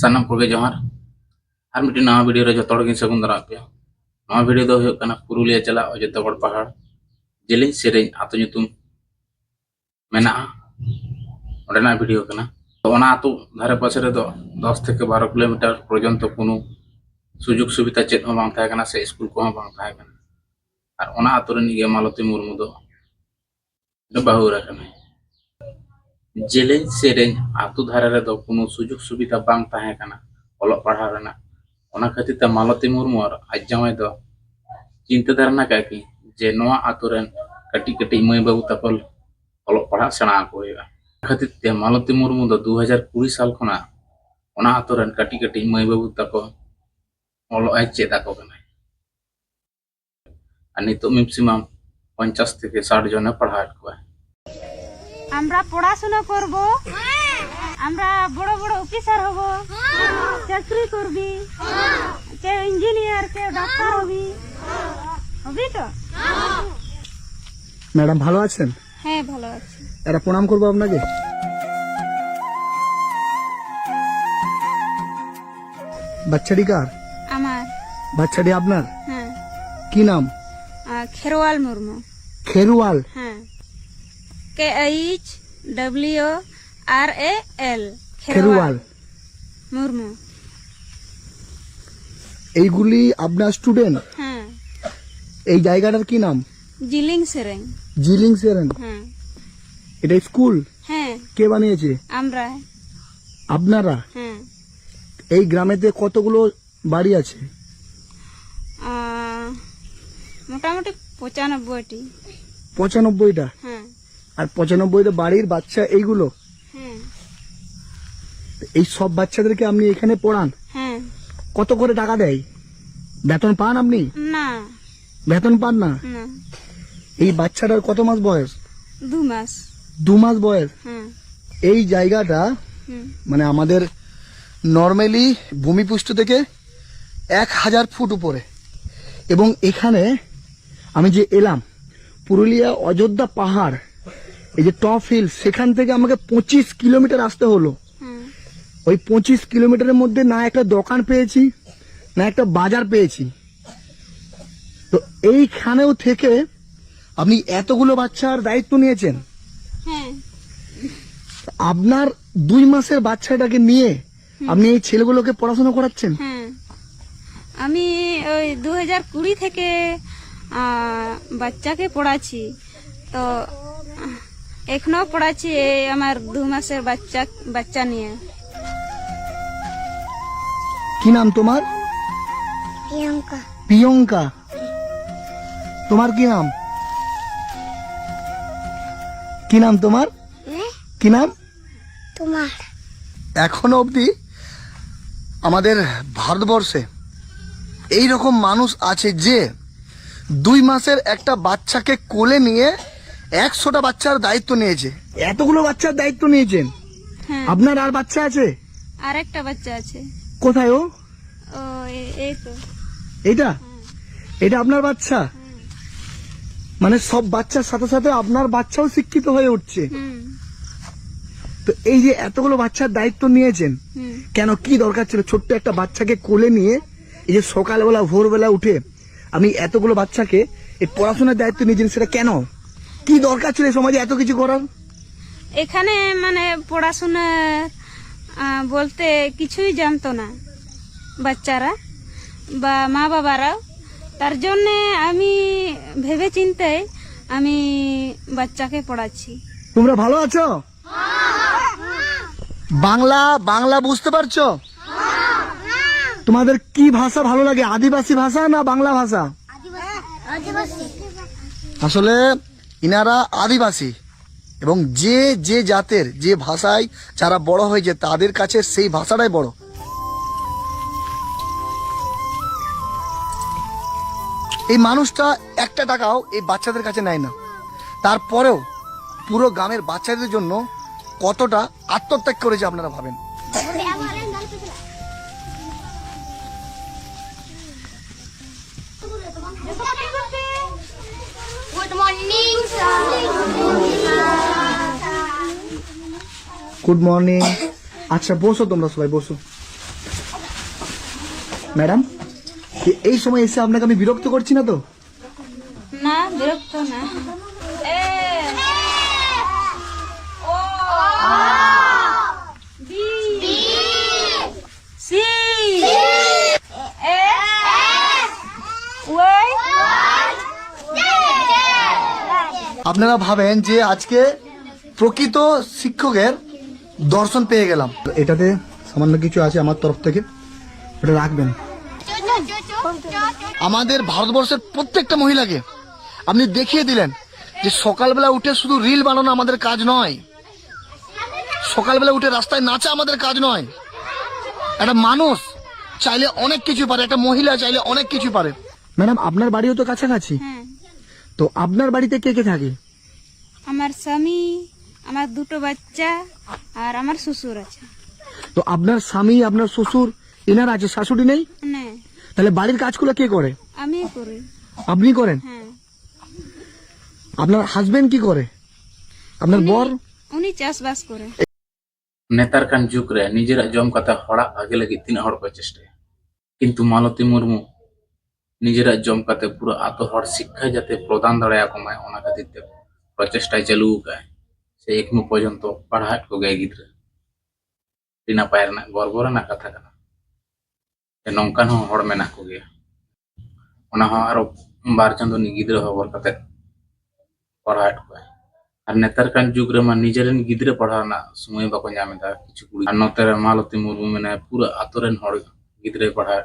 सानम को जोहार और मिट्टी नवा वीडियो रे जो गे सगुन दारा पे नवा वीडियो दो हुयो कना पुरुलिया चला अयोध्या पहाड़ जेलिंग सेरें आतो nyutum मेना ओडेना वीडियो कना तो ओना आतो धारे पासे रे दो 10 থেকে 12 किलोमीटर पर्यंत कोनो सुजुग सुविधा चेत हो बांग थाय कना से स्कूल को हो बांग थाय कना और ओना आतो रे निगे मालती मुर्मू दो बाहु रखना जेलें सेरें आतो धारे रे दो कोनो सुजुग सुविधा बांग थाय कना ओलो पढ़ा रेना ओना खातिर ते मालती मुर्मू और आज जामाय दो चिंता धारणा का कि जे नवा आतो रेन कटी कटी मई बाबू तकल ओलो पढ़ा सेना को होगा खातिर ते मालती मुर्मू दो 2020 साल खना ओना आतो रेन कटी कटी मई बाबू तको ओलो आई चेदा को कना আর নিতো ম্যাক্সিমাম 50 থেকে 60 জনে পড়ায় কয় আমরা পড়াশোনা করব আমরা বড় বড় অফিসার হব চাকরি করবি কে ইঞ্জিনিয়ার কে ডাক্তার হবি হবি তো ম্যাডাম ভালো আছেন? হ্যাঁ ভালো আছি। এরা প্রণাম করবো আপনাকে। বাচ্চাটি কার? আমার। বাচ্চাটি আপনার? হ্যাঁ। কি নাম? খেরওয়াল মুর্মু। খেরওয়াল? হ্যাঁ, KHWRAL খেরওয়াল মুর্মু। এইগুলি আপনার স্টুডেন্ট? হ্যাঁ। এই জায়গাটার কি নাম? জিলিং সেরেং। জিলিং সেরেং? হ্যাঁ। এটা স্কুল? হ্যাঁ। কে বানিয়েছে? আমরা। আপনারা? হ্যাঁ। এই গ্রামেতে কতগুলো বাড়ি আছে? মোটামুটি 95টি। 95টা? হ্যাঁ। আর 95টা বাড়ির বাচ্চা এইগুলো? হ্যাঁ। এই সব বাচ্চাদেরকে আপনি এখানে পড়ান? হ্যাঁ। কত করে টাকা দেয়? বেতন পান আপনি? না। বেতন পান না? না। এই বাচ্চাটার কত মাস বয়স? 2 মাস। 2 মাস বয়স? হ্যাঁ। এই জায়গাটা মানে আমাদের নর্মালি ভূমিপৃষ্ঠ থেকে 1000 ফুট উপরে, এবং এখানে আমি যে এলাম পুরুলিয়া অযোধ্যা পাহাড়, এই যে টপ হিল, সেখান থেকে আমাকে 25 কিলোমিটার আসতে হলো। ওই 25 কিলোমিটারের মধ্যে না একটা দোকান পেয়েছি না একটা বাজার পেয়েছি। তো এইখানেও থেকে আপনি এতগুলো বাচ্চার দায়িত্ব নিয়েছেন। হ্যাঁ। আপনার 2 মাসের বাচ্চাটাকে নিয়ে আপনি এই ছেলেগুলোকে পড়াশোনা করাচ্ছেন? হ্যাঁ, আমি ওই 2020 থেকে বাচ্চাকে পড়াচ্ছি, তো এখনো পড়াচ্ছি আমার 2 মাসের বাচ্চা নিয়ে। কি নাম তোমার? প্রিয়ঙ্কা। প্রিয়ঙ্কা? তোমার কি নাম? কি নাম তোমার? কি নাম তোমার? এখনো অবধি আমাদের ভারতবর্ষে এই রকম মানুষ আছে যে 2 মাসের একটা বাচ্চাকে কোলে নিয়ে 100টা বাচ্চার দায়িত্ব নিয়েছে। এতগুলো বাচ্চার দায়িত্ব নিয়েছেন? হ্যাঁ। আপনার আর বাচ্চা আছে? আরেকটা বাচ্চা আছে। কোথায় ও? ও এই তো। এইটা? এটা আপনার বাচ্চা? মানে সব বাচ্চার সাথে সাথে আপনার বাচ্চাও শিক্ষিত হয়ে উঠছে। তো এই যে এতগুলো বাচ্চার দায়িত্ব নিয়েছেন, কেন, কি দরকার ছিল ছোট্ট একটা বাচ্চাকে কোলে নিয়ে এই যে সকালবেলা ভোরবেলা উঠে আপনি এতগুলো বাচ্চাকে এই পড়াশোনার দায়িত্ব নিয়েছেন, সেটা কেন, কি দরকার ছিল সমাজে এত কিছু করার? এখানে মানে পড়াশোনা বলতে কিছুই জানতো না বাচ্চারা বা মা বাবারাও, তার জন্যে আমি ভেবে চিন্তে আমি বাচ্চাকে পড়াচ্ছি। তোমরা ভালো আছো? বাংলা বুঝতে পারছো? তোমাদের কি ভাষা ভালো লাগে, আদিবাসী ভাষা না বাংলা ভাষা? আসলে ইনারা আদিবাসী, এবং যে যে জাতের যে ভাষায় যারা বড় হয়েছে তাদের কাছে সেই ভাষাটাই বড়। এই মানুষটা একটা টাকাও এই বাচ্চাদের কাছে নেয় না, তারপরেও পুরো গ্রামের বাচ্চাদের জন্য কতটা আত্মত্যাগ করেছে আপনারা ভাবেন। Good morning sir. Good morning. আচ্ছা বসো, তোমরা সবাই বসো। ম্যাডাম এই সময় এসে আপনাকে আমি বিরক্ত করছি না তো? না, বিরক্ত না। এ ও বি সি এ ওয়াই। আপনারা ভাবেন যে আজকে প্রকৃত শিক্ষকের দর্শন পেয়ে গেলাম। তো এটাতে সামান্য কিছু আছে আমার তরফ থেকে, এটা রাখবেন। আমাদের ভারতবর্ষের প্রত্যেকটা মহিলাকে আপনি দেখিয়ে দিলেন যে সকালবেলা উঠে শুধু রিল বানানো আমাদের কাজ নয়, সকালবেলা উঠে রাস্তায় নাচা আমাদের কাজ নয়। একটা মানুষ চাইলে অনেক কিছু পারে, একটা মহিলা চাইলে অনেক কিছু পারে। ম্যাডাম আপনার বাড়িও তো কাছাকাছি, হ্যাঁ, তো আপনার বাড়িতে কে কে থাকে? আমার স্বামী, আমার দুটো বাচ্চা আর আমার শ্বশুর আছে। তো আপনার স্বামী, আপনার শ্বশুর এনার আছে, শাশুড়ি নেই? না, তাহলে বাড়ির কাজগুলো কে করে? আমি করি। আপনি করেন? হ্যাঁ, আপনার হাজবেন্ড কি করে? আপনার বর? উনি চাষবাস করে। नेतार कान जुग रे निजेरा जम कते हड़ा भागे लगी तीन हड़ को चेष्टा किंतु मालती मुर्मू निजेरा जम कते पूरा आतो हड़ शिक्षा जाते प्रदान दड़ाया कमाय ओना खातिर ते प्रचेष्टा चालू गाय से एकनु पर्यंत पढ़ाट को गए गिद्रे बिना पायर ना गर्व ना कथा कना ते नौकान हो हड़ मेना को गया ओना हो आरो बार चंदो नि गिद्रे हबर कते पढ़ाट को আর নেতার কান যুগ রে মা নিজেরেন গিদ্রে পড়ানা সময় বাকো ᱧᱟᱢᱮᱫᱟ কিছু কুড়ি আর নতের মালতী মুর্মু মানে পুরো আতরেন হড় গিদ্রে পড়ায়